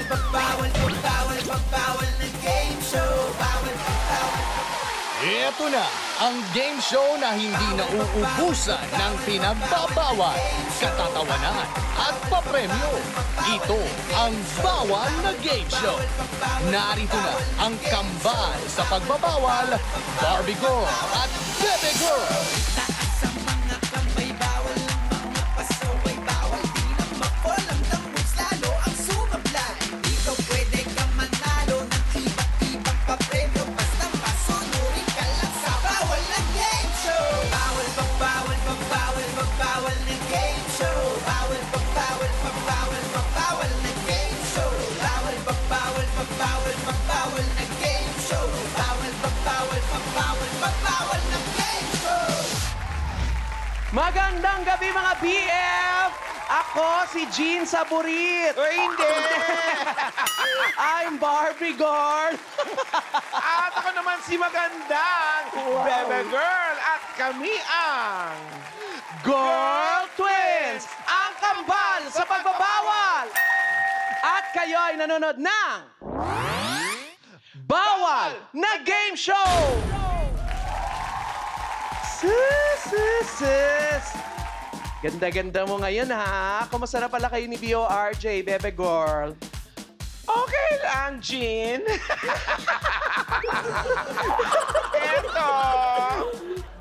Bawal, bawal, bawal ng game show. Bawal, bawal. Ito na ang game show na hindi nauubusan ng pinagbabawal, katatawanan at papremyo. Ito ang Bawal na Game Show. Narito na ang kambal sa pagbabawal, Barbie Girl at Bebe Girl. Taas ang mga kamay, bawal ang mga pasaway. Bawal di na makulang damos, lalo ang sumablay. Dito pwede ka manalo ng iba't ibang papremyo. Basta masunurin ka lang sa Bawal na Game Show. Bawal, bawal, bawal, bawal na game show. Bawal, bawal, bawal, bawal na game show. Bawal, bawal, bawal, bawal na game show. Bawal, bawal, bawal, bawal na game show. Magandang gabi mga BF! Ako si Jean Saburit. O hindi! I'm Barbie Girl. At ako naman si magandang Bebe Girl at kami ang... Girl Twins! Ang kambal sa pagbabawal! At kayo ay nanonood ng... Bawal na Game Show! Sis! Ganda-ganda mo ngayon, ha? Kumusta na pala kayo ni BORJ, Bebe Girl? Okay lang, Jean. Eto,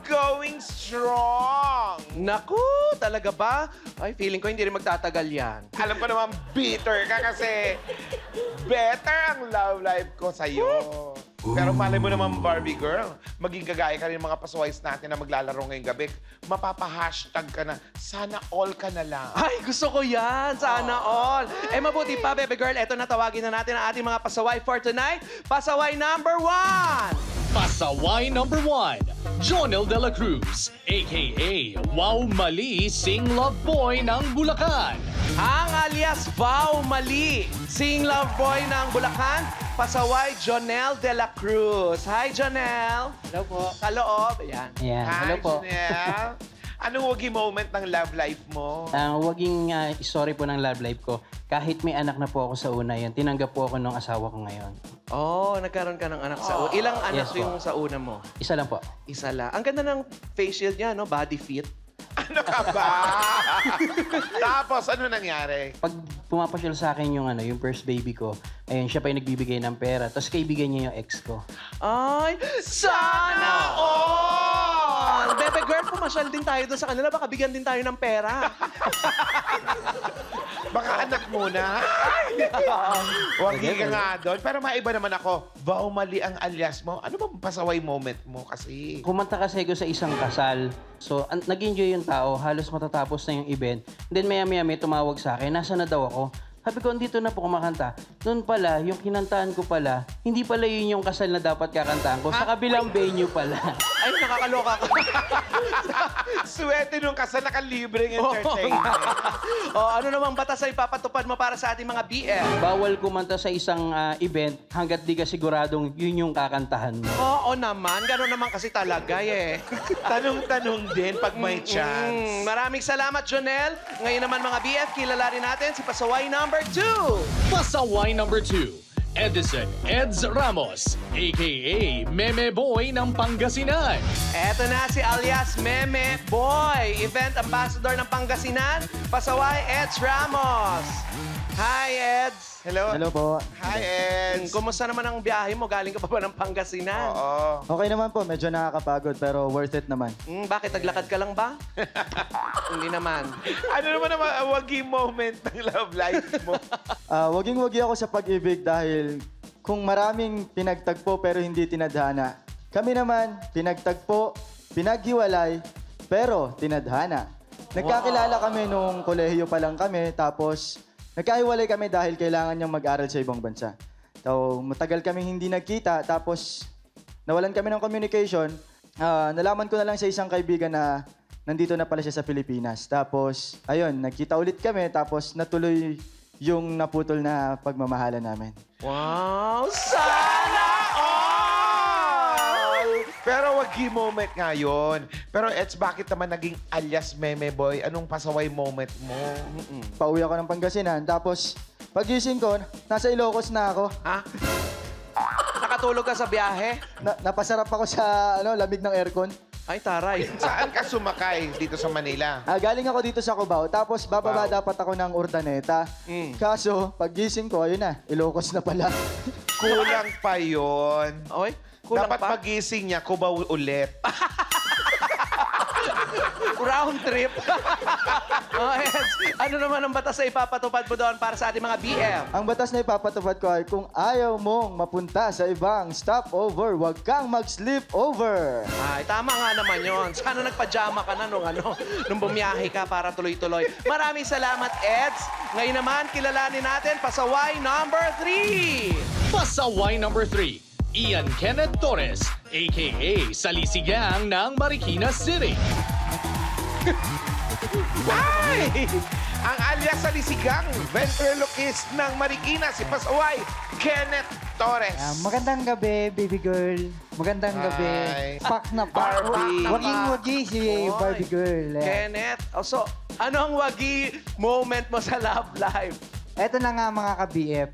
going strong. Naku, talaga ba? Ay, feeling ko hindi rin magtatagal yan. Alam ko naman bitter ka kasi better ang love life ko sa'yo. Pero malay mo naman, Barbie Girl, maging kagaya ka rin ng mga pasawais natin na maglalaro ngayong gabi. Mapapa-hashtag ka na, sana all ka na lang. Ay, gusto ko yan. Sana all. Eh, mabuti pa, Bebe Girl. Eto na, tawagin na natin ang ating mga pasaway for tonight. Pasaway number 1! Pasaway number 1, Jonel De La Cruz, a.k.a. Wow Mali Sing Love Boy ng Bulacan. Ang alias Wow Mali, Sing Love Boy ng Bulacan, pasaway Jonel De La Cruz. Hi, Jonel. Hello po. Kaloob. Ayan. Ayan, hello Hi, po. Janelle. Anong wagi moment ng love life mo? Ang waging story po ng love life ko, kahit may anak na po ako sa una yan, tinanggap po ako ng asawa ko ngayon. Oh, nagkaroon ka ng anak sa una. Ilang anak Yes, po. yung sa una mo? Isa lang po. Isa lang. Ang ganda ng face shield niya, no? Body fit. Ano ka ba? Tapos, ano nangyari? Pag pumapasyal sa akin yung first baby ko, ayun, siya pa yung nagbibigay ng pera, tapos kaibigan niya yung ex ko. Ay, sana all! Bebe Girl, pumasyal din tayo doon sa kanila. Baka bigyan din tayo ng pera. Baka anak muna. Wagi ka nga doon. Pero maiba naman ako. Wow, mali ang alias mo. Ano bang pasaway moment mo kasi? Kumanta kasi ako sa isang kasal. So, nag-enjoy yung tao. Halos matatapos na yung event. Then maya-maya may tumawag sa akin. Nasa na daw ako? Sabi ko, dito na po kumakanta. Noon pala, yung kinantahan ko pala, hindi pala yun yung kasal na dapat kakantahan ko. Sa kabilang venue pala. Ay, nakakaloka ka. Swerte nung kasal nakalibreng entertainment. Ano namang batas ay papatupad mo para sa ating mga BF? Bawal kumanta sa isang event hanggat di ka siguradong yun yung kakantahan mo. Oo naman. Gano'n naman kasi talaga eh. Tanong-tanong din pag may chance. Maraming salamat, Jonel. Ngayon naman mga BF, kilala rin natin si Pasaway number 2. Pasaway number 2, Edison Eds Ramos, a.k.a. Meme Boy ng Pangasinan. Eto na si alias Meme Boy, event ambassador ng Pangasinan, Pasaway Eds Ramos. Hi, Eds. Hello? Hello po. Hi, Eds. Kumusta naman ang biyahe mo? Galing ka pa ba ng Pangasinan? Oo. Okay naman po, medyo nakakapagod pero worth it naman. Bakit? Naglakad ka lang ba? Hindi naman. Ano naman ang wagi moment ng love life mo? Waging-wagi ako sa pag-ibig dahil kung maraming pinagtagpo pero hindi tinadhana. Kami naman, pinagtagpo, pinaghiwalay, pero tinadhana. Nagkakilala kami nung kolehiyo pa lang kami, tapos nagkahiwalay kami dahil kailangan niyang mag-aral sa ibang bansa. So, matagal kaming hindi nagkita, tapos nawalan kami ng communication. Nalaman ko na lang sa isang kaibigan na nandito na pala siya sa Pilipinas. Tapos, ayun, nagkita ulit kami, tapos natuloy yung naputol na pagmamahala namin. Wow! Sana all! Pero wagi moment nga yun. Pero Eds, bakit naman naging alias Meme Boy? Anong pasaway moment mo? Pauwi ako ng Pangasinan, tapos Pagising ko, nasa Ilocos na ako. Ha? Nakatulog ka sa biyahe? Napasarap ako sa lamig ng aircon. Ay, taray. Saan ka sumakay dito sa Manila? Galing ako dito sa Cubao, tapos bababa dapat ako ng Urdaneta. Kaso, pagising ko, ayun na, Ilocos na pala. Kulang pa yun. Oy, kulang Dapat pa? pagising niya, Cubao ulit. Round trip. Oh, Eds, ano naman ang batas na ipapatupad mo doon para sa ating mga BF? Ang batas na ipapatupad ko ay kung ayaw mong mapunta sa ibang stopover, huwag kang mag-sleep over. Ay, tama nga naman yon. Sana nagpajama ka na nung bumiyahe ka para tuloy-tuloy. Maraming salamat, Eds. Ngayon naman, kilalanin natin pasaway number 3. Pasaway number 3, Ian Kenneth Torres, a.k.a. Salisigang ng Marikina City. Ay! Ang alias sa lisigang ventriloquist ng Marikina, si Pasaway, Kenneth Torres. Magandang gabi, baby girl. Magandang gabi. Hi. Pak na pak. Barbie. Waging-wagi si Oy. Barbie girl. Kenneth, so, ano ang wagi moment mo sa love life? Eto na nga mga ka-BF.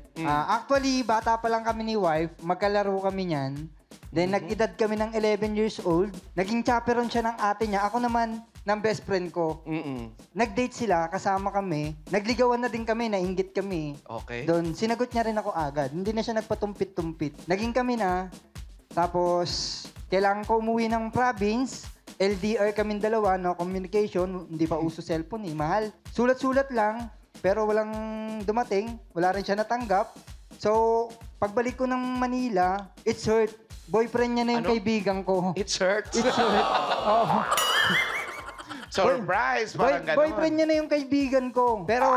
Actually, bata pa lang kami ni wife. Magkalaro kami niyan. Then, nag-edad kami ng 11 years old. Naging chaperon siya ng ate niya. Ako naman, ng best friend ko. Nag-date sila, kasama kami. Nagligawan na din kami, nainggit kami. Okay. Doon, sinagot niya rin ako agad. Hindi na siya nagpatumpit-tumpit. Naging kami na. Tapos, kailangan ko umuwi ng province. LDR kaming dalawa, no communication. Hindi pa uso cellphone eh, mahal. Sulat-sulat lang, pero walang dumating. Wala rin siya natanggap. So, pagbalik ko ng Manila, it's hurt. Boyfriend niya na yung Ano? kaibigan ko. It's hurt. Oh. Surprise! Parang ganon. Boyfriend niya na yung kaibigan ko. Pero,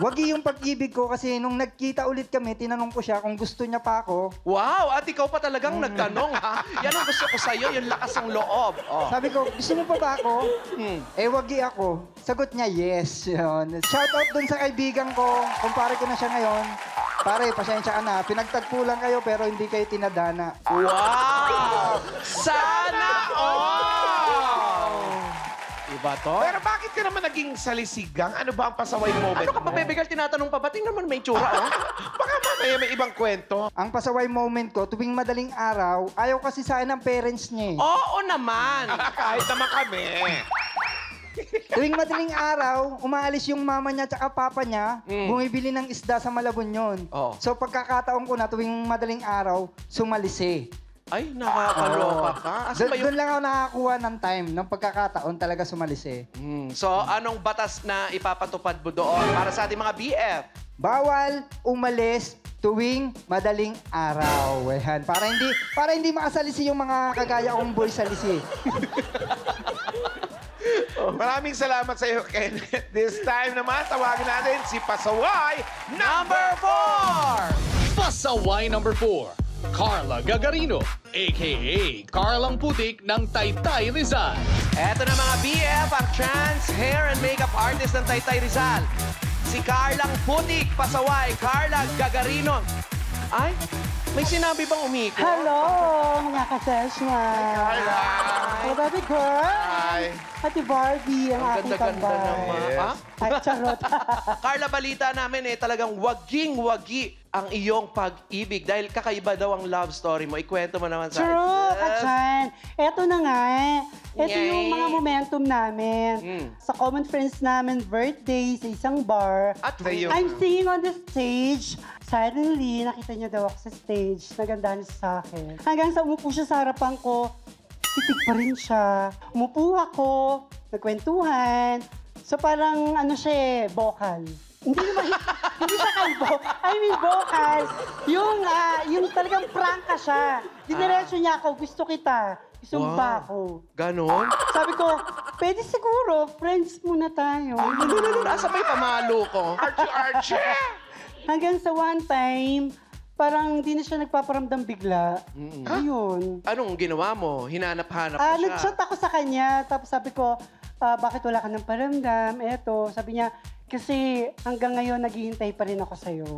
wagi yung pag-ibig ko kasi nung nagkita ulit kami, tinanong ko siya kung gusto niya pa ako. Wow, at ikaw pa talagang nagtanong, ha? Yan ang gusto ko sa'yo, yung lakas ng loob. Oh. Sabi ko, gusto mo pa ba ako? Wagi ako. Sagot niya, yes. Yun. Shout out dun sa kaibigan ko. Kumpare ko na siya ngayon. Pare, pasensya ka na. Pinagtagpo lang kayo pero hindi kayo tinadana. Wow! Sana all! Iba to? Pero bakit ka naman naging salisigang? Ano ba ang pasaway moment Ano ka pa, mo? bebegal? Tinatanong pa ba? Tingnan naman may tsura, oh. Baka mamaya may ibang kwento. Ang pasaway moment ko, tuwing madaling araw, ayaw kasi sa akin ng parents niya eh. Oo naman. Kahit naman kami. Tuwing madaling araw, umaalis yung mama niya at papa niya, bumibili ng isda sa Malabon yun. Oo. So pagkakataon ko na tuwing madaling araw, sumalisi. Ay, nakakaloka ka. Asan ba Doon yung... lang ako nakakuha ng time, ng pagkakataon talaga sumalisi. So, anong batas na ipapatupad mo doon para sa ating mga BF? Bawal umalis tuwing madaling araw. Ayan, para hindi makasalisi yung mga kagaya kong boy salisi. Maraming salamat sa iyo, Kenneth. This time naman, tawagin natin si Pasaway Number 4! Pasaway number 4, Carla Gagarino, a.k.a. Carlang Putik ng Taytay Rizal. Eto na mga BF, ang trans hair and makeup artist ng Taytay Rizal. Si Carlang Putik, pasaway, Carla Gagarino. Ay, may sinabi bang umiko? Hello, mga kasesma. Carla. Hey, baby girl. Hi. Ate Barbie, ang aking Ganda-ganda tambay. naman. Ha? Ay, charot. Carla, balita namin talagang waging-wagi ang iyong pag-ibig dahil kakaiba daw ang love story mo. Ikwento mo naman sa True, Kachan. Eto na nga eh. Ito Yay. yung mga momentum namin. Sa common friends namin, birthday, sa isang bar. At Sa'yo. I'm singing on the stage. Suddenly, nakita niya daw ako sa stage. Nagandahan siya sa akin. Hanggang sa umupo siya sa harapan ko, titig pa rin siya. Umupo ako, nagkwentuhan. So parang ano siya eh, vocal. Hindi naman, hindi siya kalbo. I mean, vocal. Yung talagang prangka siya. Dinerecho niya ako, gusto kita. Gusto mo ba ako? Ganon? Sabi ko, pwede siguro, friends muna tayo. Nasa may pamalo ko. Archie! Hanggang sa one time, parang di na siya nagpaparamdam bigla. Ayun. Anong ginawa mo? Hinanap-hanap mo siya? Nag-chat ako sa kanya, tapos sabi ko, bakit wala ka ng paramdam? Eto, sabi niya, kasi hanggang ngayon naghihintay pa rin ako sa'yo.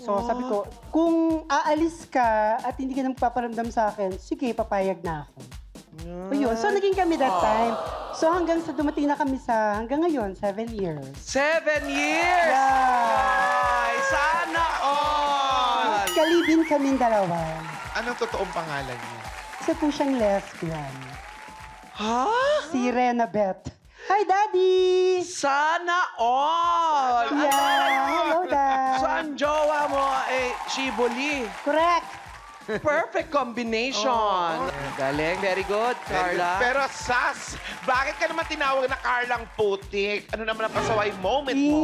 So sabi ko, kung aalis ka at hindi ka nagpaparamdam sa akin, sige, papayag na ako. Ayun. So naging kami that time. So hanggang sa dumating na kami sa hanggang ngayon, 7 years. 7 years! Yeah. Ay, Alibin kaming dalawa. Anong totoong pangalan niya? Isa po siyang lesbian. Ha? Si Rena Beth. Hi, Daddy! Sana all! Yeah, hello, Dad. So, ang jowa mo ay Shibuli. Correct. Perfect combination. Galing, very good, Carla. Pero Sas, bakit ka naman tinawag na Carlang Putik? Ano naman ang pasaway moment mo?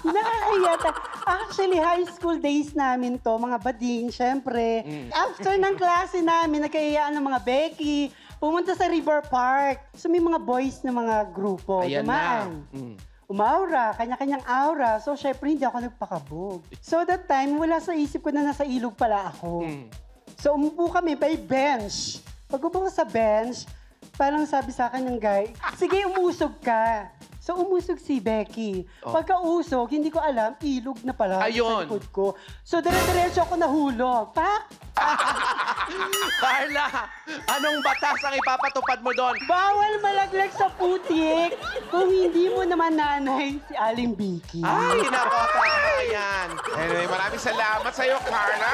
Nakakayata. Actually, high school days namin to, mga bading, syempre. After ng klase namin, nagkayayaan ng mga Becky, pumunta sa River Park. So may mga boys na mga grupo. Ayan dumaan. na. Umaura, kanya-kanyang aura. So, syempre, hindi ako nagpakabog. So, that time, wala sa isip ko na nasa ilog pala ako. So, umupo kami by bench. Pag upo ko sa bench, parang sabi sa akin ng guy, sige, umusog ka. So, umusog si Becky. Pagkausog, hindi ko alam, ilog na pala Ayun. sa likod ko. So, dire-diretso ako nahulog. Pak! Carla, anong batas ang ipapatupad mo doon? Bawal malaglag sa putik kung hindi mo naman nanay si Aling Vicky. Ay, nakakatawa yan. Anyway, maraming salamat sa iyo, Carla.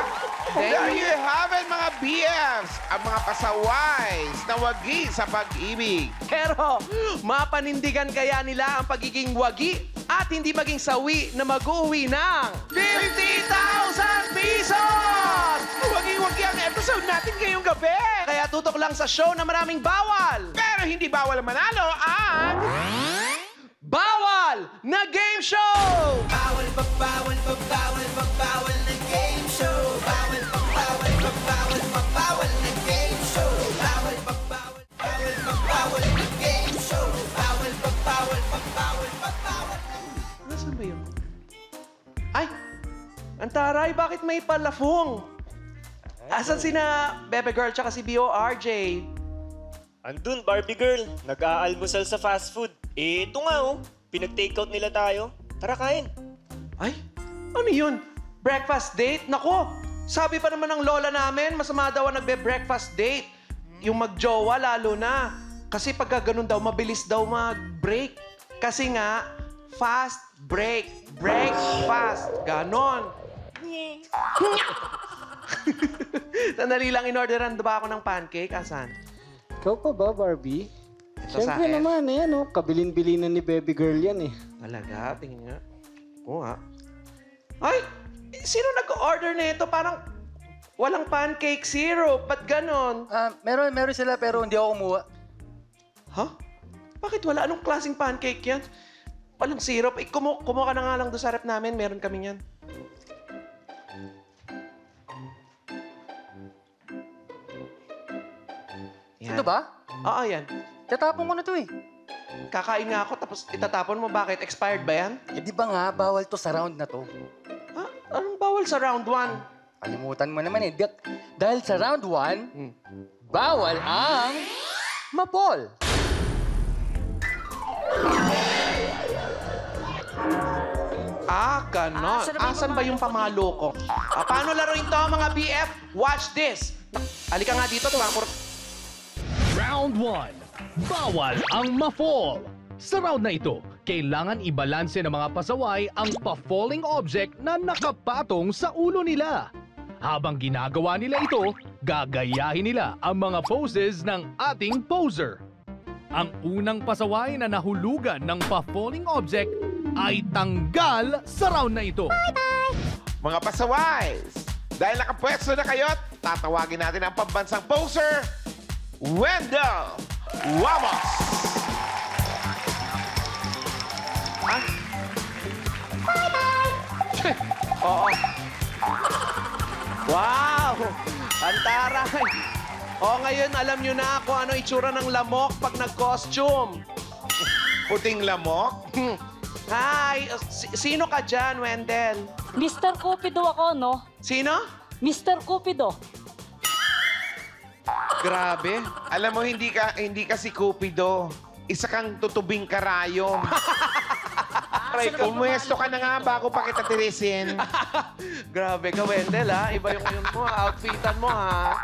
There you have it, mga BFs. Ang mga pasaways na wagi sa pag-ibig. Pero, mapanindigan kaya nila ang pagiging wagi at hindi maging sawi na mag-uwi ng 50,000 pesos! Wagi-wagi ang episode natin ngayong gabi. Kaya tutok lang sa show na maraming bawal. Pero hindi bawal ang manalo ang... Bawal na game show! Bawal pa, bawal pa, bawal pa, bawal na game show. Bawal pa, bawal pa, bawal pa, bawal na game show. Bawal pa, bawal, bawal pa, bawal na game show. Bawal pa, bawal pa, bawal pa, bawal. Nasaan ba yun? Ay! Ang taray, bakit may palafong? Asan sina Bebe Girl tsaka si B.O.R.J.? Andun, Barbie girl. Nag-aalmusal sa fast food. Eh, ito nga oh. Pinag-takeout nila tayo. Tara, kain. Ay, ano yun? Breakfast date? Nako, sabi pa naman ng lola namin, masama daw ang nagbe-breakfast date. Yung magjowa lalo na. Kasi pagka ganun daw, mabilis daw mag-break. Kasi nga, fast break. Break fast. Ganon. Sandali lang, in-orderan ba ako ng pancake? Asan? Ikaw pa ba, Barbie? Ito sa Siyempre akin. naman, eh, ano, kabilin-bilinan ni baby girl yan, eh. Talaga? Tingin nga. Oo nga. Ay! Sino nag-order nito? Parang walang pancake syrup. Ba't ganon? Meron sila pero hindi ako kumuha. Ha? Bakit wala? Anong klaseng pancake yan? Walang syrup. Eh, kumuha ka na nga lang doon sa rep namin. Meron kami yan. Yan. Ito ba? Oo, yan. Tatapon ko na to, eh. Kakain nga ako tapos itatapon mo. Bakit? Expired ba yan? Eh, di ba nga, bawal to sa round na to. Ha? Anong bawal sa round 1? Kalimutan mo naman, eh. Dahil sa round 1, bawal ang mapol. Ah, ganon. Asan ba yung pamalo ko? Paano laruin to, mga BF? Watch this. Halika nga dito, tumakor. Round 1. Bawal ang ma-fall. Sa round na ito, kailangan ibalanse ng mga pasaway ang pa-falling object na nakapatong sa ulo nila. Habang ginagawa nila ito, gagayahin nila ang mga poses ng ating poser. Ang unang pasaway na nahulugan ng pa-falling object ay tanggal sa round na ito. Mga pasaways, dahil nakapwesto na kayo, tatawagin natin ang pambansang poser, Wendell Wamos! Ah? Oo. Wow! Ang taray! O, ngayon alam nyo na kung ano itsura ng lamok pag nag-costume. Puting lamok? Hi! Sino ka dyan, Wendell? Mr. Cupido ako, no? Sino? Mr. Cupido. Grabe. Alam mo, hindi ka si Cupido. Isa kang tutubing karayom. Umwesto ka na nga bago pa kita tirisin. Grabe ka, Wendell, ha? Iba yung yun mo, outfitan mo, ha?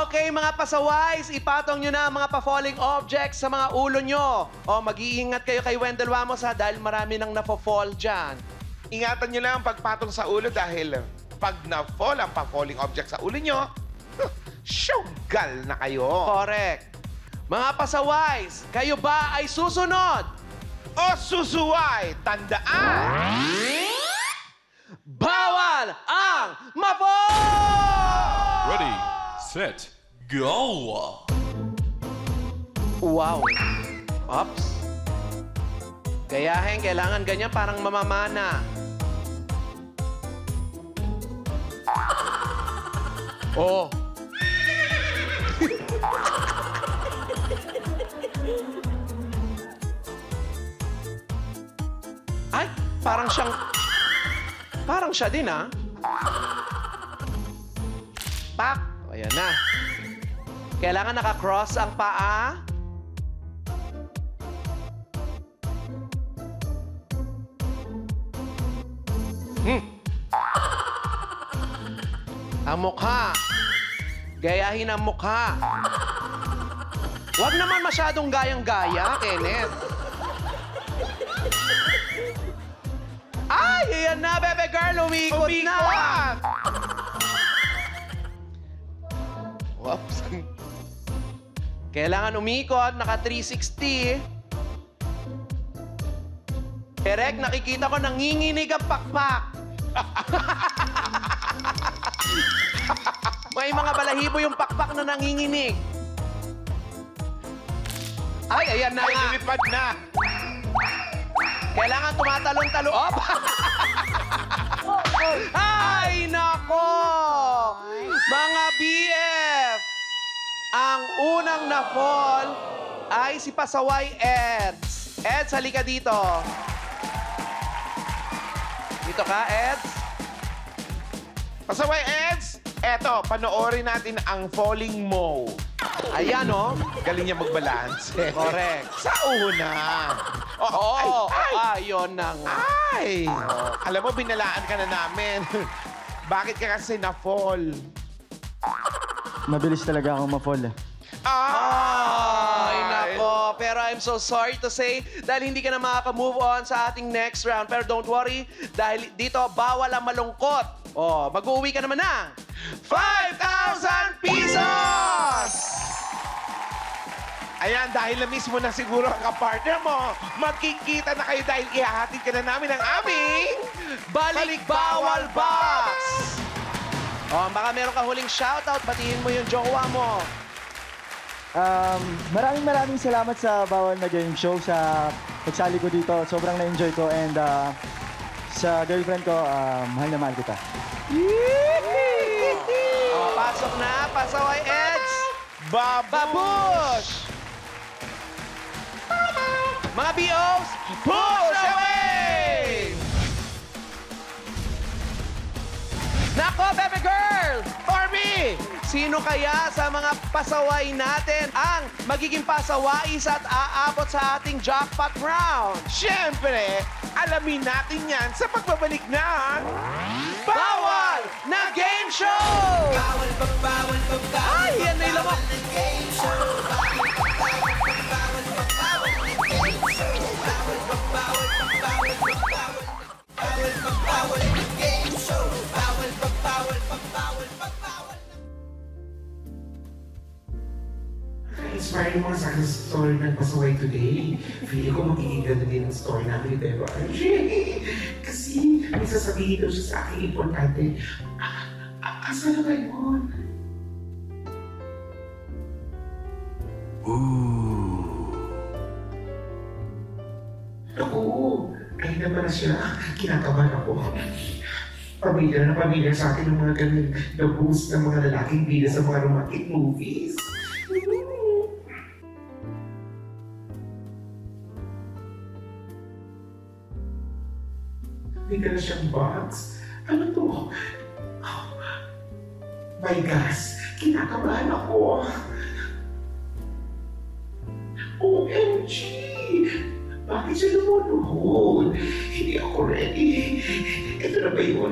Okay, mga pasaways, ipatong nyo na ang mga pa-falling objects sa mga ulo nyo. O, mag-iingat kayo kay Wendell Wamos, ha? Dahil marami nang napo-fall dyan. Ingatan nyo lang ang pagpatong sa ulo dahil pag na-fall ang pa-falling object sa ulo nyo, syugal na kayo. Correct. Mga pasaways, kayo ba ay susunod? O susuway, tandaan! Bawal ang mapol! Ready, set, go! Wow. Ops. Gayahin, kailangan ganyan parang mamamana. Oh. Ay, parang siya din, ah. Pak! O, ayan na. Kailangan naka-cross ang paa. Ang mukha. Gayahin ang mukha. Huwag naman masyadong gayang-gaya, Kenneth. Ay, ayan na, bebe girl. Umikot na. Whoops. Kailangan umikot, naka 360. Erek, nakikita ko nanginginig ang pakpak. May mga balahibo yung pakpak na nanginginig. Ay, ayan na nga. Lumipad na. Kailangan tumatalon-talon. Op! Ay, nako! Mga BF! Ang unang na-fall ay si Pasaway Eds. Eds, halika dito. Dito ka, Eds. Pasaway, Eds! Eto, panoorin natin ang falling mo. Ayan, oh. Galing niya mag-balance. Correct. Sa una. Oo, ayun na nga. Ay! Alam mo, binalaan ka na namin. Bakit ka kasi na-fall? Mabilis talaga akong ma-fall eh. Ay, nako. Pero I'm so sorry to say dahil hindi ka na makaka-move on sa ating next round. Pero don't worry, dahil dito bawal ang malungkot. Oh, mag-uwi ka naman ng 5,000 pesos! Ayan, dahil na-miss mo na siguro ang kapartner mo, magkikita na kayo dahil ihahatid ka na namin ang aming Balik Bawal Box! Oh, baka meron ka huling shoutout. Batiin mo yung jowa mo. Maraming salamat sa Bawal na Game Show, sa pagsali ko dito. Sobrang na-enjoy ko and sa girlfriend ko, mahal na mahal kita. Oh, pasok na, Pasaway Eds! Babush! Mga BOs, push away! Nako, baby girl! For me! Sino kaya sa mga pasaway natin ang magiging pasawais at aabot sa ating jackpot round? Siyempre, alamin natin yan sa pagbabalik ng Bawal na Game Show! Bawal pa, bawal pa, bawal. Ay, yan na yung lamok. Bawal na game show. Bawal pa, bawal pa, bawal pa, bawal na game show. Bawal pa, bawal pa, bawal pa, bawal. Bawal pa, bawal na game show. Bawal pa, bawal pa, bawal pa, bawal. Inspired mo sa akin sa story ng Pasaway today. Feeling ko magiging ganda din ang story namin ni Bebo Archie. Kasi may sasabihin daw siya sa akin importante. Asa na ngayon? Ako, ay naman na siya. Kinakabahan ako. Pamilya na pamilya sa akin ng mga ganun na boost ng mga lalaking bida sa mga romantic movies. May gano'n siyang box. Ano to? Oh, my gosh, kinakabahan ako. OMG! Bakit siya lumunuhod? Hindi ako ready. Ito na ba yun?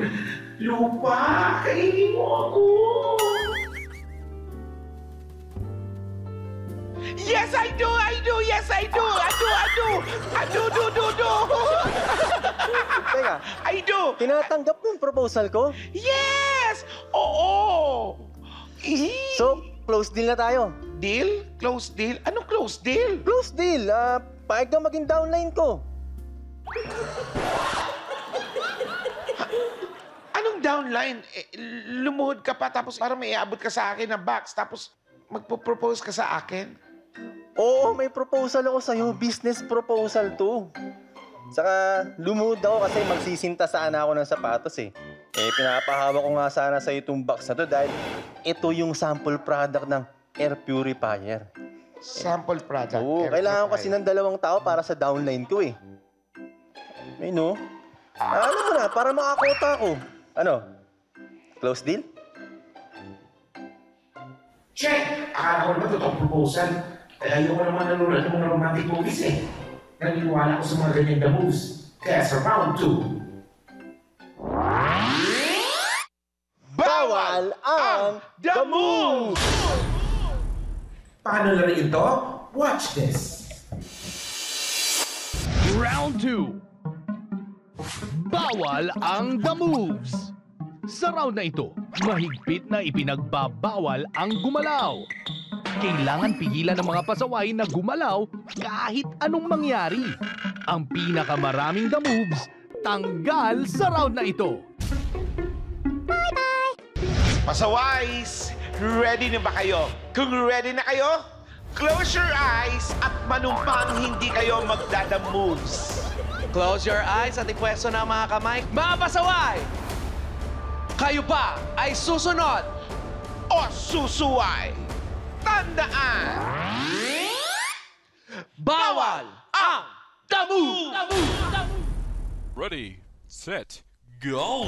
Lupa! Kainin mo ako! Yes, Yes, I do! Yes, I do! Do! Teka, I do! tinatanggap mo yung proposal ko? Yes! Oo! So, close deal na tayo. Deal? Close deal? Anong close deal? Close deal. Paig na maging downline ko. Anong downline? Lumuhod ka pa tapos parang may iabot ka sa akin na box tapos magpo-propose ka sa akin? Oo, may proposal ako sa'yo. Business proposal to. Saka lumuhod ako kasi magsisinta sana ako ng sapatos eh. Pinapahawa ko nga sana sa'yo itong box na to dahil ito yung sample product ng air purifier. Sample product? Oo, kailangan ko kasi ng 2 tao para sa downline ko eh. May no? Alam mo na, para makakota ako. Ano? Close deal? Check! Akala ko naman totoong proposal. Ayoko naman nanonood ng mga romantic movies eh. Naniniwala ko sa mga ganyan the moves. Kaya sa round 2. Bawal ang the move! Paano laruin ito? Watch this. Round 2. Bawal ang the moves. Sa round na ito, mahigpit na ipinagbabawal ang gumalaw. Kailangan pigilan ng mga pasaway na gumalaw kahit anong mangyari. Ang pinakamaraming the moves, tanggal sa round na ito. Pasaways, ready na ba kayo? Kung ready na kayo, close your eyes at manumpang hindi kayo magdada-moves. Close your eyes at ipwesto na ang mga kamay. Mga pasaway! Kayo ba ay susunod o susuway? Tandaan! Bawal ang the move! Ready, set, go!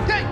Okay!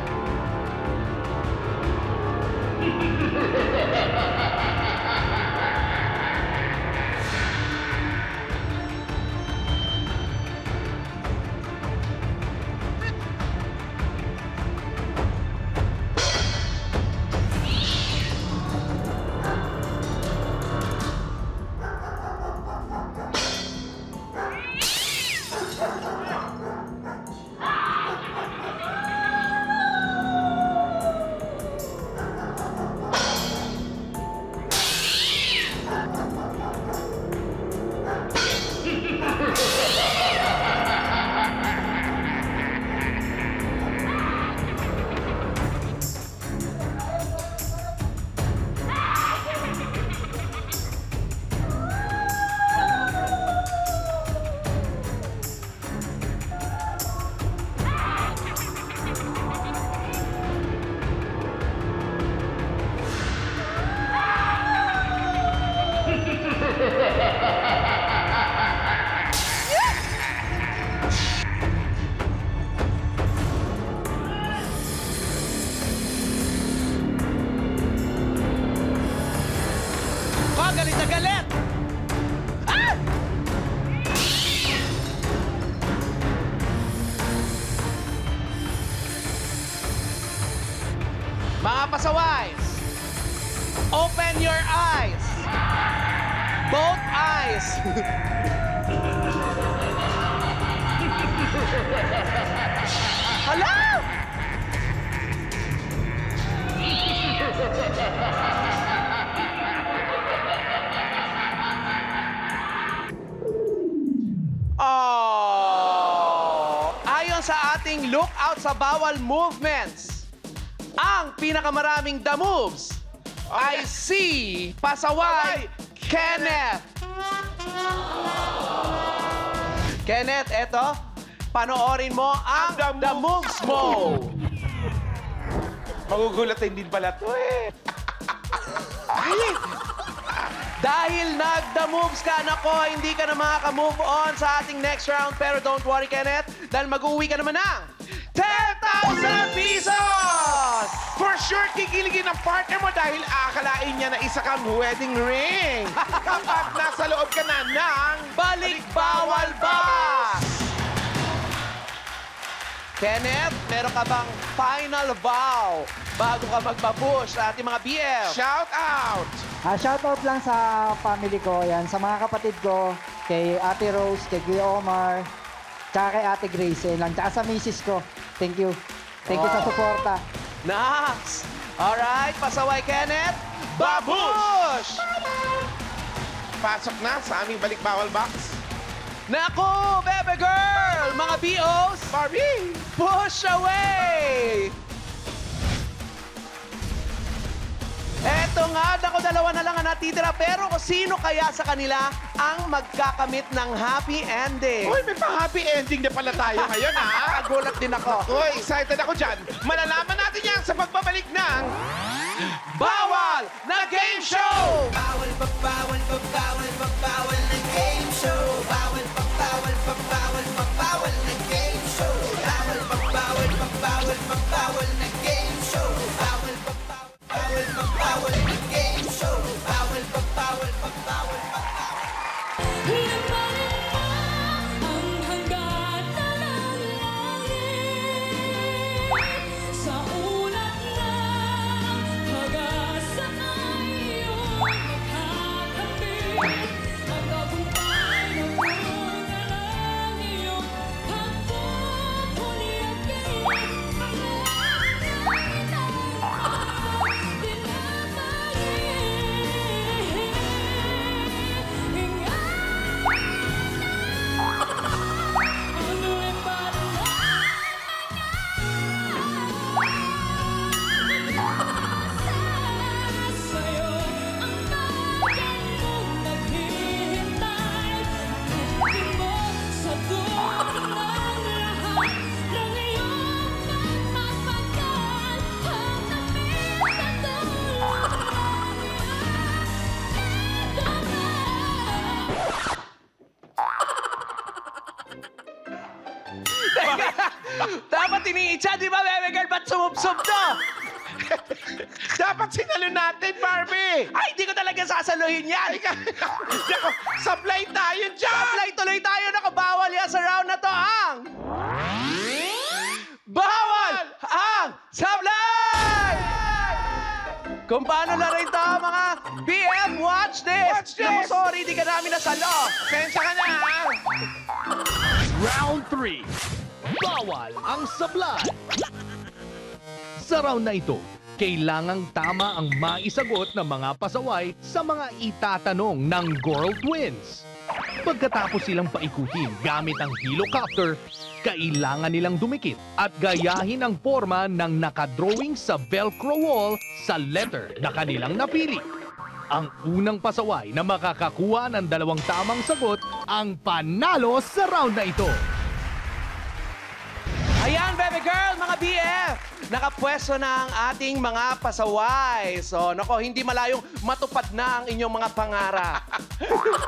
Galit na galit! Ah! Mga pasaways, open your eyes. Both eyes. Hala! Oh! Ayon sa ating lookout sa bawal movements, ang pinakamaraming the moves ay si Pasaway Kenneth. Kenneth, eto, panoorin mo ang the moves mo. Magugulatin din pala to eh. Dahil nag-the moves ka, nako, hindi ka na makaka-move on sa ating next round. Pero don't worry, Kenneth, dahil mag-uwi ka naman ng 10,000 pesos! For sure, kikiligin ang partner mo dahil akalain niya na isa kang wedding ring. Kapag nasa loob ka na ng Balik Bawal Box! Kenneth, meron ka bang final vow bago ka magbabush sa ating mga BF? Shout out! Shoutout lang sa family ko, yan, sa mga kapatid ko, kay Ate Rose, kay Kuya Omar, tsaka kay Ate Grace, lang, tsaka sa misis ko. Thank you. Thank you sa suporta. Nice! Alright, pasaway Kenneth. Babush! Pasok na sa aming balik-bawal box. Naku, baby girl! Mga BOs! Barbie! Push away! Eto nga, naku, dalawa na lang ang natitira. Pero kung sino kaya sa kanila ang magkakamit ng happy ending? Uy, may pa-happy ending na pala tayo ngayon, ha? Nagulat din ako. Uy, excited ako dyan. Malalaman natin yan sa pagbabalik ng... Bawal na Game Show! Bawal pa, bawal pa, bawal pa, bawal na game show. Bawal pa, bawal pa, bawal pa, bawal na game show. Bawal pa, bawal pa, bawal pa, bawal na game show. Bawal pa, bawal pa, bawal na game show. Bawal pa, bawal pa, bawal pa, bawal. Dapat iniitsa, di ba, baby girl? Ba't sumubsob to? Dapat sinalo natin, Barbie! Ay, di ko talaga sasaluhin yan! Naku, supply tayo dyan! Supply tuloy tayo! Nakabawal yan sa round na to ang... Bawal ang supply! Kung paano na rin to, mga BM, watch this! Watch this! Naku, sorry, di ka namin nasalo. Sensya ka na, ha? Round 3. Bawal ang sablay. Sa round na ito, kailangang tama ang maisagot ng mga pasaway sa mga itatanong ng Girl Twins. Pagkatapos silang paikutin gamit ang helicopter, kailangan nilang dumikit at gayahin ang forma ng nakadrawing sa Velcro wall sa letter na kanilang napili. Ang unang pasaway na makakakuha ng 2 tamang sagot ang panalo sa round na ito. Ayan, baby girl, mga BF! Nakapwesto na ang ating mga pasaway. So, nako, hindi malayong matupad na ang inyong mga pangarap.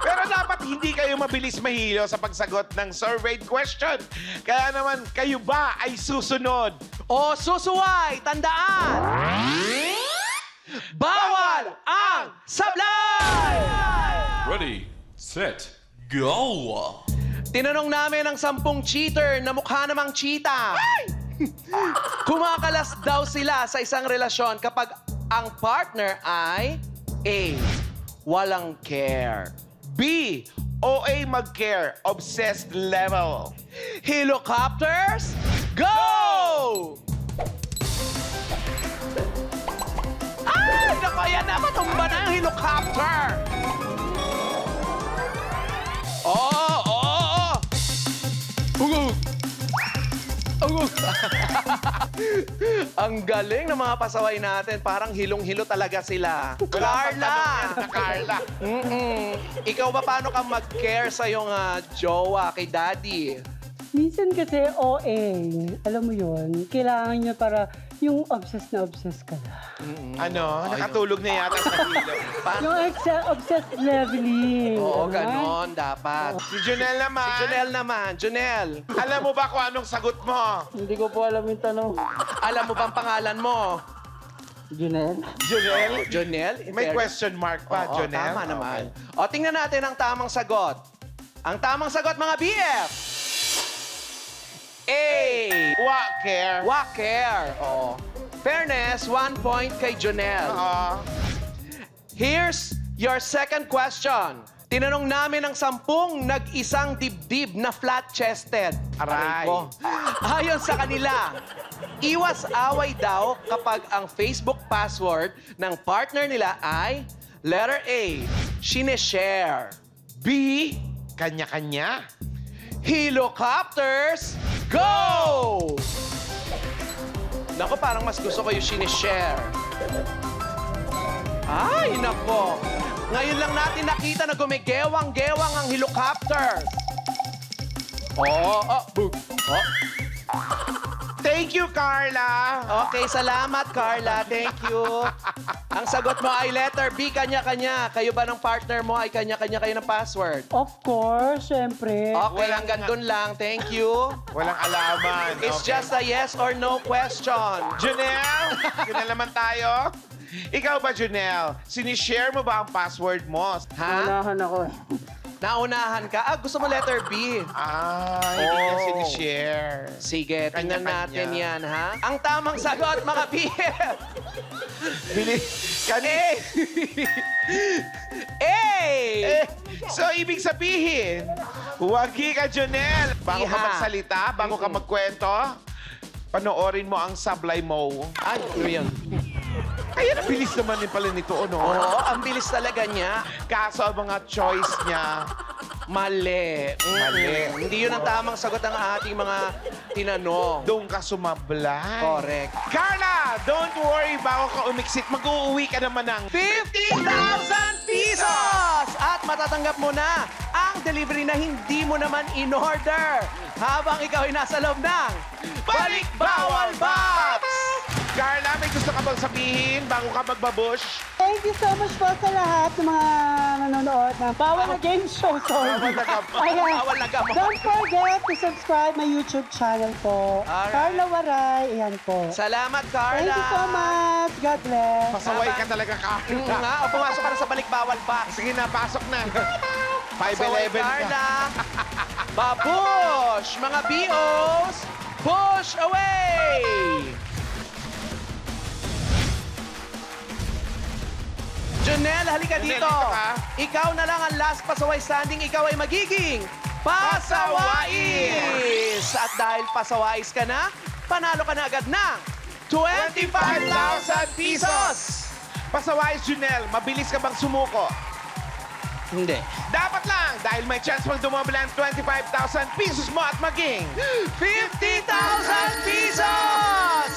Pero dapat hindi kayo mabilis mahilo sa pagsagot ng surveyed question. Kaya naman, kayo ba ay susunod? O susuway, tandaan! Bawal ang sablay! Ready, set, go! Tinanong namin ang 10 cheater na mukha namang cheetah. Kumakalas daw sila sa isang relasyon kapag ang partner ay A. Walang care. B. OA mag-care, obsessed level. Helicopters, go! Ay, naku, ayan na, matumba na ang helicopter. Oo, oo, oo. Ugug. Ugug. Ang galing ng mga pasaway natin. Parang hilong-hilo talaga sila. Carla! Carla. Ikaw ba paano ka mag-care sa iyong jowa kay daddy? Minsan kasi OA, alam mo yun, kailangan nyo para yung obsessed na obsessed ka na. Ano? Nakatulog na yata sa hilo. Yung obsessed leveling. Oo, alright? ganon dapat. Si Junel naman. Si Junel naman. Junel, Alam mo ba kung anong sagot mo? Hindi ko po alam yung tanong. alam mo bang pangalan mo? Junel? Junel? Junel? May question mark pa, Oo, Junel. tama naman. O, tingnan natin ang tamang sagot. Ang tamang sagot, mga BF! A. Waker. Waker. Oh. Fairness, 1 point kay Jonel. Here's your second question. Tinanong namin ang 10 nag-isang dibdib na flat-chested. Aray. Ko. Ayon sa kanila, iwas away daw kapag ang Facebook password ng partner nila ay letter A, sineshare. B, kanya-kanya. Helicopters, go! Nako, parang mas gusto ko yung sinishare. Ay, nako. Ngayon lang natin nakita na gumigewang-gewang ang helicopters. Boog. Thank you, Carla. Okay, salamat, Carla. Thank you. Ang sagot mo ay letter B, kanya-kanya. Kayo ba ng partner mo ay kanya-kanya kayo ng password? Of course, syempre. Okay, hanggang dun lang. Thank you. Walang alaman. It's just a yes or no question. Junel, Junel naman tayo. Ikaw ba, Junel? Sinishare mo ba ang password mo? Ha? Unahan ako eh. Naunahan ka? Gusto mo letter B? Hindi niya sinishare. Sige, tingnan Kanya-kanya. natin yan, ha? Ang tamang sagot, mga BF! Bilis. So, ibig sabihin, huwagi ka, Junel. Bago ka Iha. magsalita, bago ka magkwento, panoorin mo ang sablay mo. Ay, ano yun? Kaya nabilis naman din pala nito, ano? Oo, ang bilis talaga niya. Kaso ang mga choice niya, Mali. Mali. Hindi yun ang tamang sagot ng ating mga tinanong. doon ka sumablay. Correct. Carla, don't worry, bago ka umiksit, mag-uuwi ka naman ng 50,000 pesos! At matatanggap mo na ang delivery na hindi mo naman in-order habang ikaw ay nasa loob ng Balik Bawal Box! Carla, may gusto ka bang sabihin bago ka magbabush? Thank you so much po sa lahat ng mga nanonood ng Bawal na Game Show. Sorry. Bawal na gamot. Ayan. Bawal na gamot. Don't forget to subscribe my YouTube channel po. Alright. Carla Waray. Ayan po. Salamat, Carla! Thank you so much. God bless. Pasaway ka talaga, Carla. Nga, o pumasok ka na sa Balik Bawal Box. Sige na, pasok na. Pasaway, 5'11 ka. Carla! Babush! Mga BOs, push away! Jonel, halika Jonel, dito. dito ka. Ikaw na lang ang last pasaway standing. Ikaw ay magiging pasawais! At dahil pasawais ka na, panalo ka na agad ng 25,000 pesos! Pasawais, Junel, mabilis ka bang sumuko? Hindi. Dapat lang, dahil may chance mong dumobla ang 25,000 pesos mo at maging 50,000 pesos!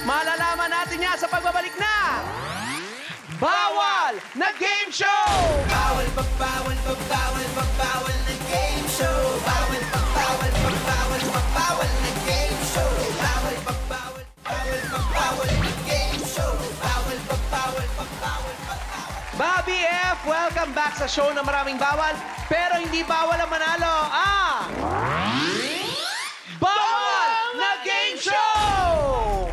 Malalaman natin yan sa pagbabalik na Bawal na Game Show! Bawal na game show. Bawal na game show. Bawal na game show. Bobby F, welcome back sa show na maraming bawal, pero hindi bawal ang manalo. Bawal na Game Show!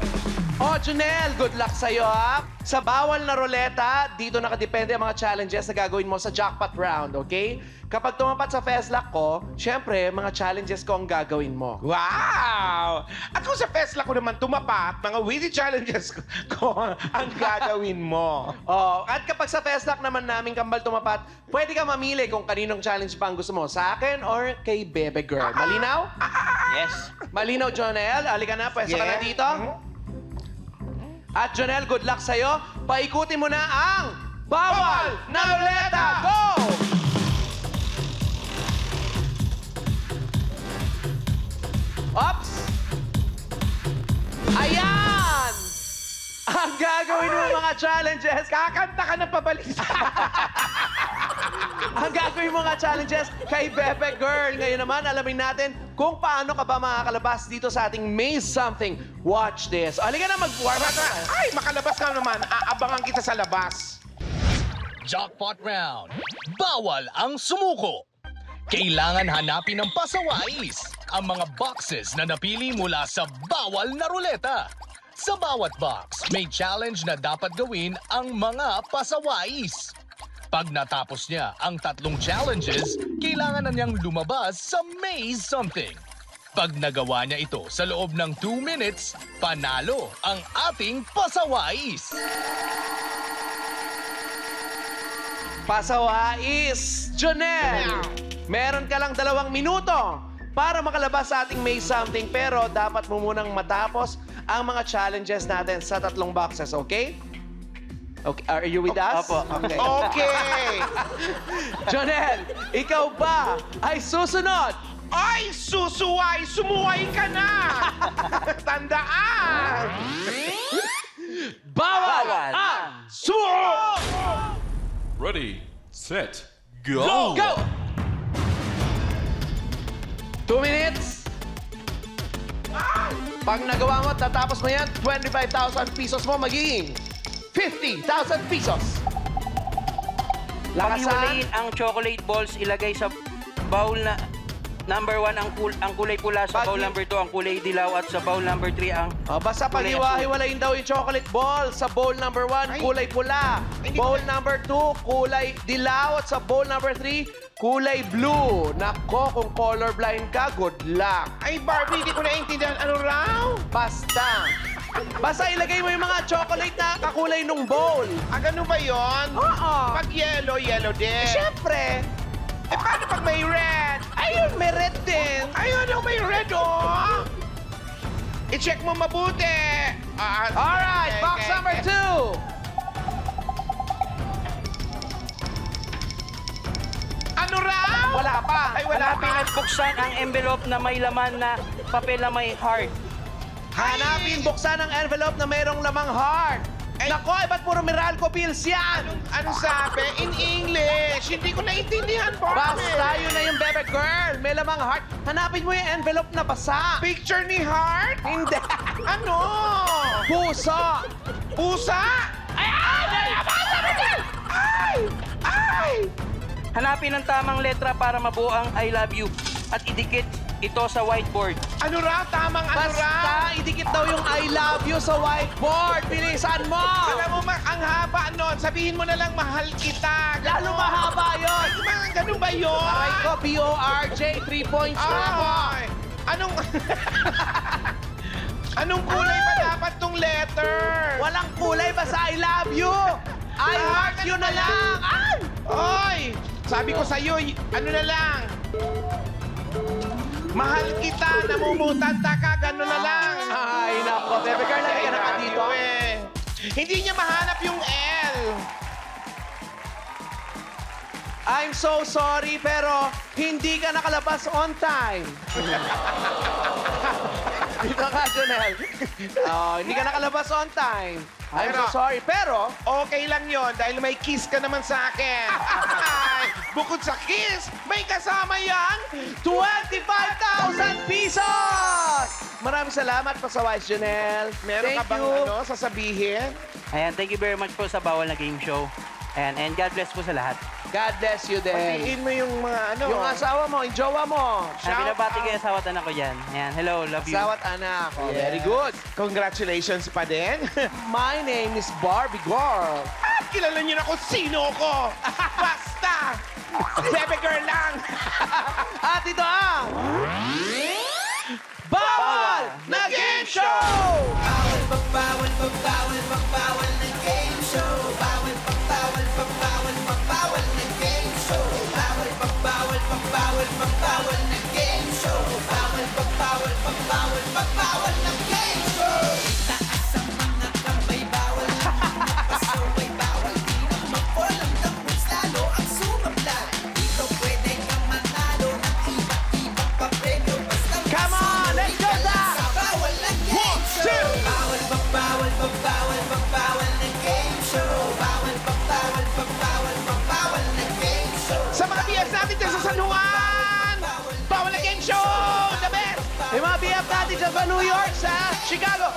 O, Junel, good luck sa'yo, ha? Sa bawal na ruleta, dito nakadepende ang mga challenges na gagawin mo sa jackpot round, okay? Kapag tumapat sa Festlock ko, syempre, mga challenges ko ang gagawin mo. Wow! At kung sa Festlock ko naman tumapat, mga witty challenges ko ang gagawin mo. Oh, at kapag sa Festlock naman namin kambal tumapat, pwede ka mamili kung kaninong challenge pa ang gusto mo. Sa akin or kay Bebe Girl. Malinaw? Yes. Malinaw, Jonel. Halika na, pwesto ka na Yeah. dito. At Jonel, good luck sa'yo. Paikutin mo na ang Bawal na Ruleta! Go! Ops! Ayan! Ang gagawin mo mga challenges, Kakanta ka ng pabalik. ang gagawin mo mga challenges kay Bebe Girl. Ngayon naman, alamin natin kung paano ka ba makakalabas dito sa ating Maze Something. Watch this. Halika na, mag-warm up na. Ay, makalabas ka naman. Aabangan kita sa labas. Jackpot round. Bawal ang sumuko. Kailangan hanapin ng pasawais ang mga boxes na napili mula sa bawal na ruleta. Sa bawat box, may challenge na dapat gawin ang mga pasawais. Pag natapos niya ang 3 challenges, kailangan na niyang lumabas sa Maze Something. Pag nagawa niya ito sa loob ng 2 minutes, panalo ang ating pasawais. Pasawais, Jonel! Meron ka lang 2 minuto para makalabas sa ating May Something, pero dapat mo munang matapos ang mga challenges natin sa 3 boxes, okay? Okay, are you with us? Opo. Okay. Okay! Jonel, ikaw ba ay susunod? Ay, susuway! Sumuway ka na! Tandaan! Bawal ang sumo! Ready, set, go! Go! 2 minutes. Pag nagawa mo, tatapos mo yan, 25,000 pesos mo magiging 50,000 pesos. Lakasan. Pag-iwalayin ang chocolate balls, ilagay sa bowl na number 1 ang kulay pula, sa bowl number 2 ang kulay dilaw, at sa bowl number 3 ang Basta kulay pag-iwa-hiwalayin daw yung chocolate ball. Sa bowl number 1, kulay pula. Bowl number 2, kulay dilaw. At sa bowl number 3, kulay blue. Nako, kung colorblind ka, good luck. Ay, Barbie, hindi ko naiintindihan. Ano raw? Basta ilagay mo yung mga chocolate na kakulay nung bowl. Ah, ganun ba yun? Oo. Pag yellow, yellow din. Siyempre. Eh, paano pag may red? Ayun, may red din. Ayun, may red, oh! I-check mo mabuti. Alright, box number 2. Ano raw? Wala pa. Ay, wala Hanapin pa. at buksan ang envelope na may laman na papel na may heart. Hanapin, buksan ang envelope na mayroong lamang heart. Nako, ba't puro Meralco pills yan? Anong sabi? In English. Hindi ko naiintindihan, Barbie. Basta yun na yung bebe girl. May lamang heart. Hanapin mo yung envelope na basa. Picture ni Heart? Hindi. Ano? Puso. Pusa? Ay! Hanapin ang tamang letra para mabuo ang I love you at idikit ito sa whiteboard. Ano raw? Tamang ano raw? Basta, idikit daw yung I love you sa whiteboard. Bilisan mo. Alam mo, ang haba nun. Sabihin mo na lang, mahal kita. Lalo mahaba yun. Ay, ganun ba yun? Aray ko, B-O-R-J, 3 points na ako. Ay! Anong... Anong kulay ba dapat tong letter? Walang kulay, basta I love you. I heart you na lang. Ay! Oy! Sabi ko sa'yo, ano na lang? Mahal kita, namumutanta ka, gano'n na lang. Ay, nako. Bebe girl, lagi ka na ka dito. Hindi niya mahanap yung L. I'm so sorry, pero hindi ka nakalabas on time. Dito ka, Jonel. Hindi ka nakalabas on time. I'm so sorry, pero... Okay lang yon dahil may kiss ka naman sa akin. Bukod sa kiss, may kasama yang 25,000 pesos! Maraming salamat, Pasawais, Jonel. Meron ka bang sasabihin? Ayan, thank you very much po sa Bawal na Game Show. And God bless po sa lahat. God bless you din. Patiin mo yung mga ano. Yung asawa mo, yung jowa mo. Binabati ko yung asawa at anak ko dyan. Ayan, hello, love you. Asawa at anak. Oh, very good. Congratulations pa din. My name is Barbie Girl. At kilala niyo na kung sino ko. Basta! Bebe girl lang. At ito ang... Bawal na Game Show! Bawal, bawal, bawal, bawal na game show. Bawal, bawal, bawal, bawal na game show. Bawal, bawal, bawal, bawal na game show. Bawal, bawal, bawal, bawal na game show. Itaas ang mga kamay, bawal ang mga pasaway, bawal di na mag-walang tambos, lalo ang sumablay. Dito pwede kang manalo ng iba't ibang papremyo. Come on, let's go down! Bawal na game show. Bawal, bawal, bawal, bawal na game show. Bawal, bawal, bawal, bawal na game show. Sa mga BF natin dyan sa San Juan, Bawal na Game Show! The best! Yung mga BF natin dyan sa New York, sa Chicago.